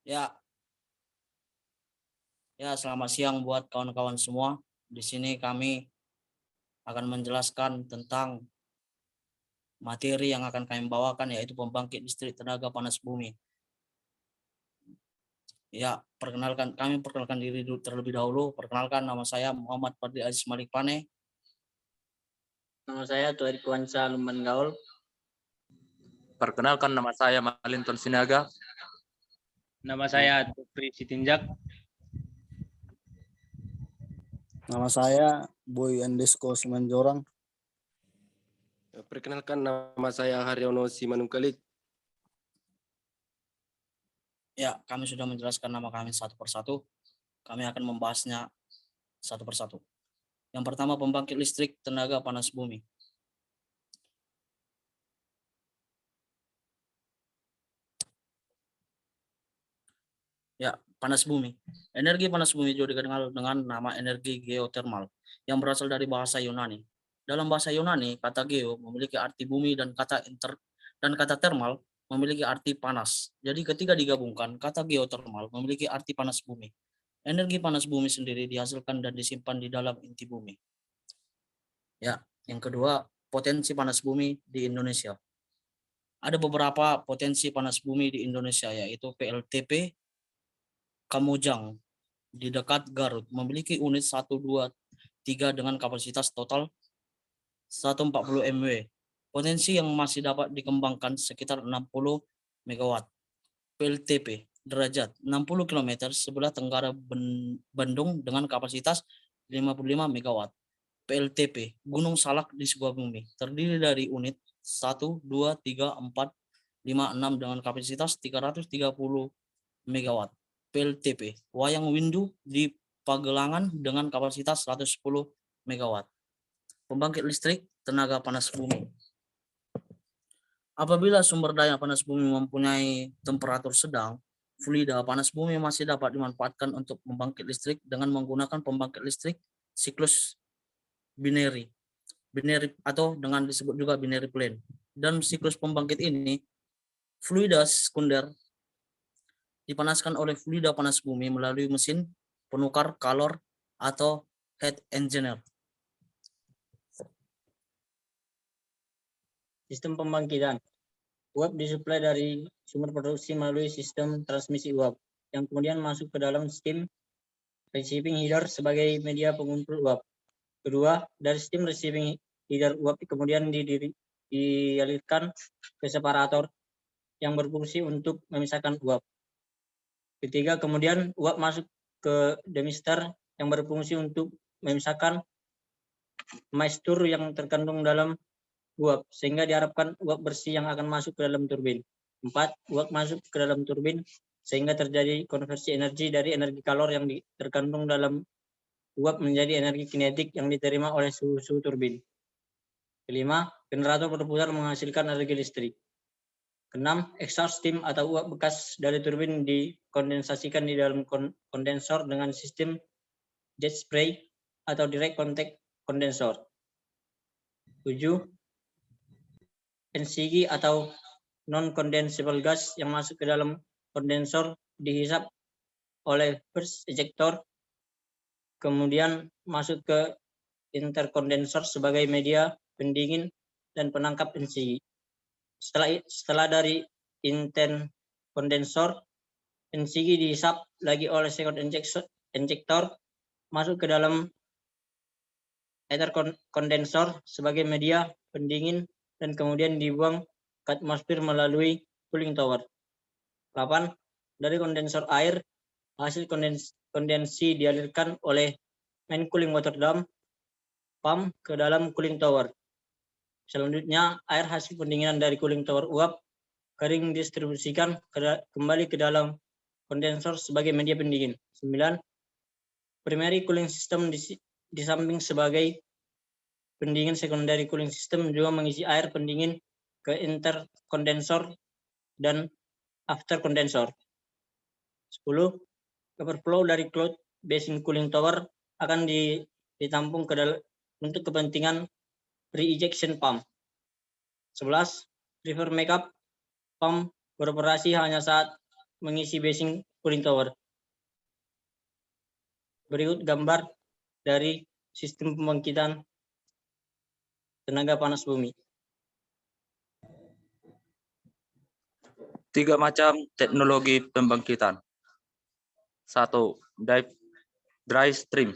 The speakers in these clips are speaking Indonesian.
Ya, selamat siang buat kawan-kawan semua. Di sini kami akan menjelaskan tentang materi yang akan kami bawakan, yaitu pembangkit listrik tenaga panas bumi. Ya, kami perkenalkan diri terlebih dahulu. Perkenalkan, nama saya Muhammad Fadli Aziz Malik Pane. Nama saya Tuari Kuansa Lumban Gaul. Perkenalkan, nama saya Malinton Sinaga. Nama saya Tupri Sitinjak. Nama saya Boy Andesko Simanjorang. Perkenalkan, nama saya Haryono Simanungkalit. Ya, kami sudah menjelaskan nama kami satu persatu. Kami akan membahasnya satu persatu. Yang pertama, pembangkit listrik tenaga panas bumi. Ya, panas bumi. Energi panas bumi juga dikenal dengan nama energi geotermal yang berasal dari bahasa Yunani. Dalam bahasa Yunani, kata geo memiliki arti bumi dan kata thermal memiliki arti panas. Jadi ketika digabungkan, kata geotermal memiliki arti panas bumi. Energi panas bumi sendiri dihasilkan dan disimpan di dalam inti bumi. Ya, yang kedua, potensi panas bumi di Indonesia. Ada beberapa potensi panas bumi di Indonesia, yaitu PLTP Kamojang di dekat Garut memiliki unit 1, 2, 3 dengan kapasitas total 140 MW. Potensi yang masih dapat dikembangkan sekitar 60 MW. PLTP derajat 60 km sebelah tenggara Bandung dengan kapasitas 55 MW. PLTP Gunung Salak di Sukabumi terdiri dari unit 1, 2, 3, 4, 5, 6 dengan kapasitas 330 MW. PLTP Wayang Windu di Pagelangan dengan kapasitas 110 MW. Pembangkit listrik tenaga panas bumi. Apabila sumber daya panas bumi mempunyai temperatur sedang, fluida panas bumi masih dapat dimanfaatkan untuk membangkit listrik dengan menggunakan pembangkit listrik siklus binary atau dengan disebut juga binary plane. Dan siklus pembangkit ini, fluida sekunder dipanaskan oleh fluida panas bumi melalui mesin penukar kalor atau heat engineer. Sistem pembangkitan. Uap disuplai dari sumber produksi melalui sistem transmisi uap, yang kemudian masuk ke dalam steam receiving heater sebagai media pengumpul uap. Kedua, dari steam receiving heater uap kemudian dialirkan ke separator yang berfungsi untuk memisahkan uap. Ketiga, kemudian uap masuk ke demister yang berfungsi untuk memisahkan moisture yang terkandung dalam uap, sehingga diharapkan uap bersih yang akan masuk ke dalam turbin. 4. Uap masuk ke dalam turbin sehingga terjadi konversi energi dari energi kalor yang terkandung dalam uap menjadi energi kinetik yang diterima oleh suhu turbin. Kelima, generator berputar menghasilkan energi listrik. Keenam, exhaust steam atau uap bekas dari turbin dikondensasikan di dalam kondensor dengan sistem jet spray atau direct contact kondensor. 7. NCG atau non-condensable gas yang masuk ke dalam kondensor dihisap oleh first ejector, kemudian masuk ke interkondensor sebagai media pendingin dan penangkap NCG. Setelah dari intent kondensor, NCG dihisap lagi oleh second injector masuk ke dalam ether kondensor sebagai media pendingin dan kemudian dibuang ke atmosfer melalui cooling tower. 8. Dari kondensor air, hasil kondensi dialirkan oleh main cooling water drum pump ke dalam cooling tower. Selanjutnya, air hasil pendinginan dari cooling tower uap kering didistribusikan kembali ke dalam kondensor sebagai media pendingin. 9. Primary cooling system di samping sebagai pendingin, secondary cooling system juga mengisi air pendingin ke interkondensor dan after kondensor. 10. Overflow dari cloud basin cooling tower akan ditampung ke dalam untuk kepentingan re-ejection pump. 11. Reverse makeup pump beroperasi hanya saat mengisi basin cooling tower. Berikut gambar dari sistem pembangkitan tenaga panas bumi. 3 macam teknologi pembangkitan. 1. Dry stream.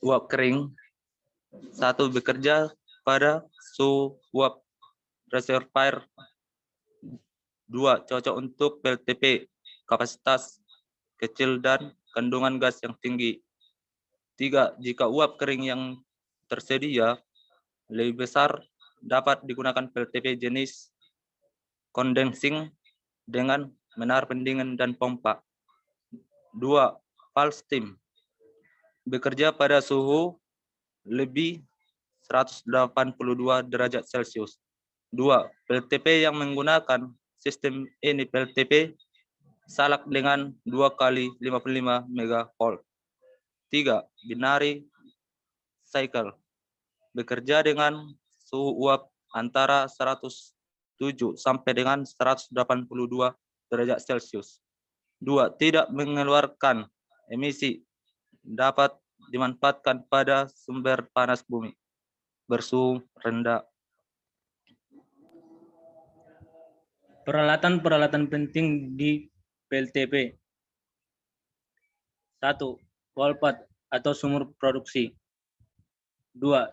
Uap kering. 1. Bekerja pada suhu uap reservoir. 2. Cocok untuk PLTP, kapasitas kecil dan kandungan gas yang tinggi. 3. Jika uap kering yang tersedia lebih besar, dapat digunakan PLTP jenis condensing dengan menara pendingin dan pompa. 2. Valve steam. Bekerja pada suhu lebih 182 derajat Celcius. 2. PLTP yang menggunakan sistem ini PLTP salak dengan 2 kali 55 MV. 3. Binary cycle. Bekerja dengan suhu uap antara 107 sampai dengan 182 derajat Celcius. 2. Tidak mengeluarkan emisi, dapat dimanfaatkan pada sumber panas bumi bersuhu rendah. Peralatan-peralatan penting di PLTP. 1. Wallpad atau sumur produksi. 2.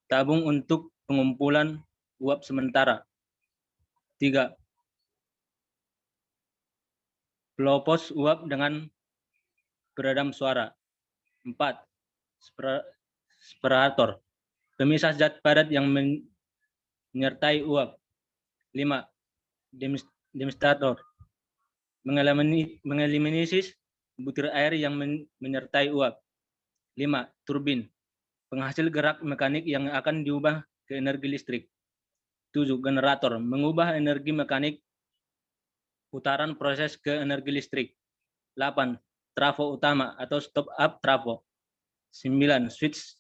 Tabung untuk pengumpulan uap sementara. 3. Pelopos uap dengan peredam suara. 4. Separator, pemisah zat padat yang menyertai uap. 5. Demonstrator, mengeliminasi butir air yang menyertai uap. 5. Turbin, penghasil gerak mekanik yang akan diubah ke energi listrik. 7. Generator, mengubah energi mekanik putaran proses ke energi listrik. 8. Trafo utama atau stop-up trafo. 9. Switch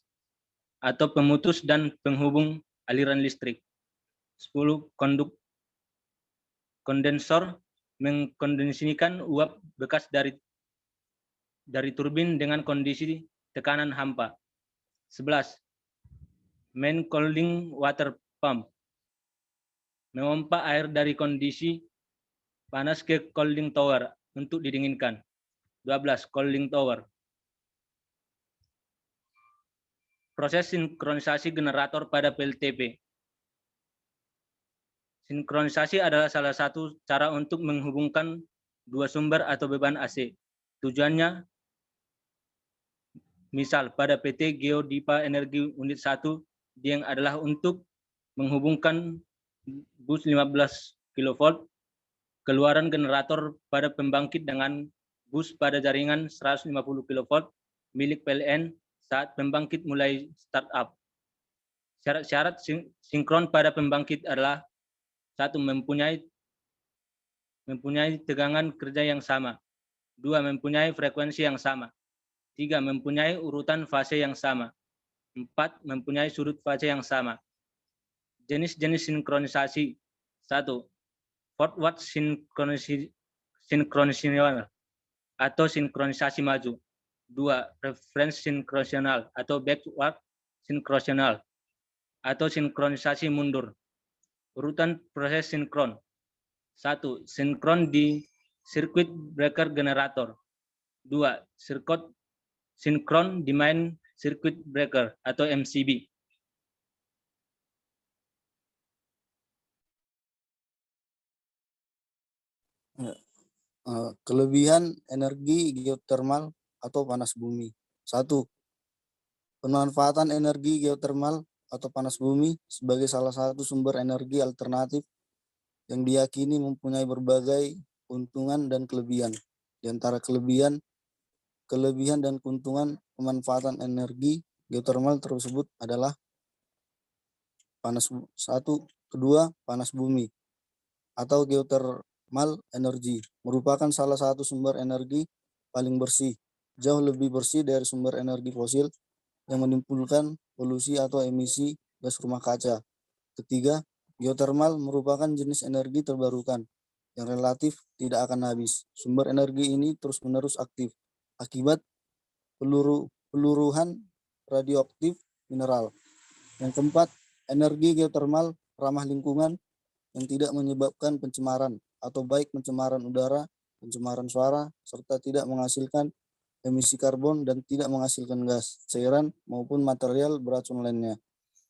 atau pemutus dan penghubung aliran listrik. 10. Kondensor, mengkondensasikan uap bekas dari turbin dengan kondisi tekanan hampa. 11. Main cooling water pump, memompa air dari kondisi panas ke cooling tower untuk didinginkan. 12. Cooling tower. Proses sinkronisasi generator pada PLTP. Sinkronisasi adalah salah satu cara untuk menghubungkan dua sumber atau beban AC. Tujuannya, misal pada PT Geodipa Energi Unit 1, Dieng adalah untuk menghubungkan bus 15 kV keluaran generator pada pembangkit dengan bus pada jaringan 150 kV milik PLN saat pembangkit mulai startup. Syarat-syarat sinkron pada pembangkit adalah: 1. Mempunyai tegangan kerja yang sama. 2. Mempunyai frekuensi yang sama. 3. Mempunyai urutan fase yang sama. 4. Mempunyai sudut fase yang sama. Jenis-jenis sinkronisasi. 1. Forward sinkronasional atau sinkronisasi maju. 2. Reference sinkronasional atau backward sinkronasional atau sinkronisasi mundur. Urutan proses sinkron. 1. Sinkron di circuit breaker generator. 2. Sinkron di main circuit breaker atau MCB. Kelebihan energi geotermal atau panas bumi. 1. Pemanfaatan energi geotermal atau panas bumi sebagai salah satu sumber energi alternatif yang diyakini mempunyai berbagai keuntungan dan kelebihan. Di antara kelebihan dan keuntungan pemanfaatan energi geotermal tersebut adalah panas bumi atau geothermal energy merupakan salah satu sumber energi paling bersih, jauh lebih bersih dari sumber energi fosil yang menimbulkan polusi atau emisi gas rumah kaca. Ketiga, geothermal merupakan jenis energi terbarukan yang relatif tidak akan habis. Sumber energi ini terus-menerus aktif akibat peluruhan radioaktif mineral. Yang keempat, energi geotermal ramah lingkungan yang tidak menyebabkan pencemaran atau baik pencemaran udara, pencemaran suara, serta tidak menghasilkan emisi karbon dan tidak menghasilkan gas, cairan maupun material beracun lainnya.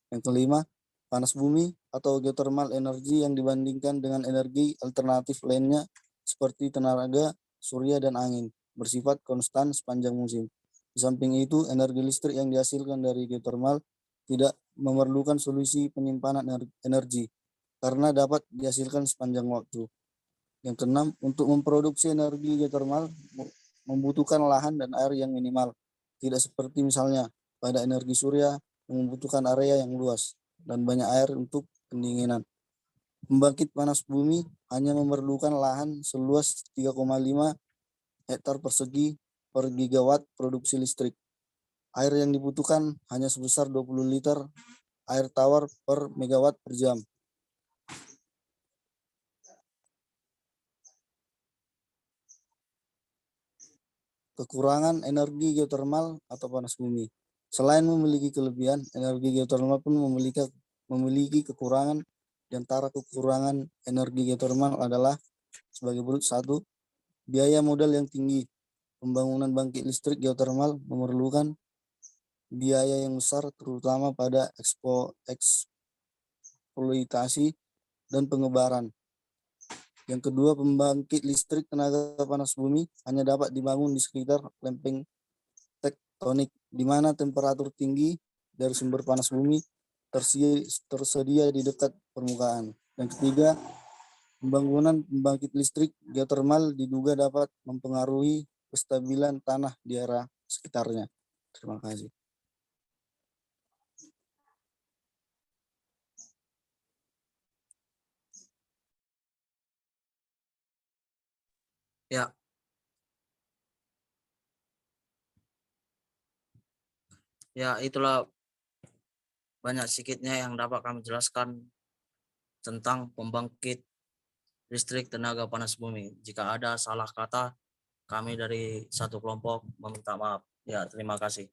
Yang kelima, panas bumi atau geothermal energi yang dibandingkan dengan energi alternatif lainnya seperti tenaga surya dan angin, bersifat konstan sepanjang musim. Di samping itu, energi listrik yang dihasilkan dari geothermal tidak memerlukan solusi penyimpanan energi karena dapat dihasilkan sepanjang waktu. Yang keenam, untuk memproduksi energi geothermal membutuhkan lahan dan air yang minimal, tidak seperti misalnya pada energi surya yang membutuhkan area yang luas dan banyak air untuk pendinginan. Pembangkit panas bumi hanya memerlukan lahan seluas 3,5 hektar persegi per gigawatt produksi listrik. Air yang dibutuhkan hanya sebesar 20 liter air tawar per megawatt per jam. Kekurangan energi geotermal atau panas bumi. Selain memiliki kelebihan, energi geotermal pun memiliki kekurangan. Di antara kekurangan energi geotermal adalah sebagai berikut: 1. Biaya modal yang tinggi. Pembangunan bangkit listrik geotermal memerlukan biaya yang besar, terutama pada eksploitasi dan pengebaran. Yang kedua, pembangkit listrik tenaga panas bumi hanya dapat dibangun di sekitar lempeng tektonik, di mana temperatur tinggi dari sumber panas bumi tersedia di dekat permukaan. Yang ketiga, pembangunan pembangkit listrik geotermal diduga dapat mempengaruhi kestabilan tanah di area sekitarnya. Terima kasih. Ya. Ya, itulah banyak sedikitnya yang dapat kami jelaskan tentang pembangkit listrik tenaga panas bumi. Jika ada salah kata, kami dari satu kelompok meminta maaf. Ya, terima kasih.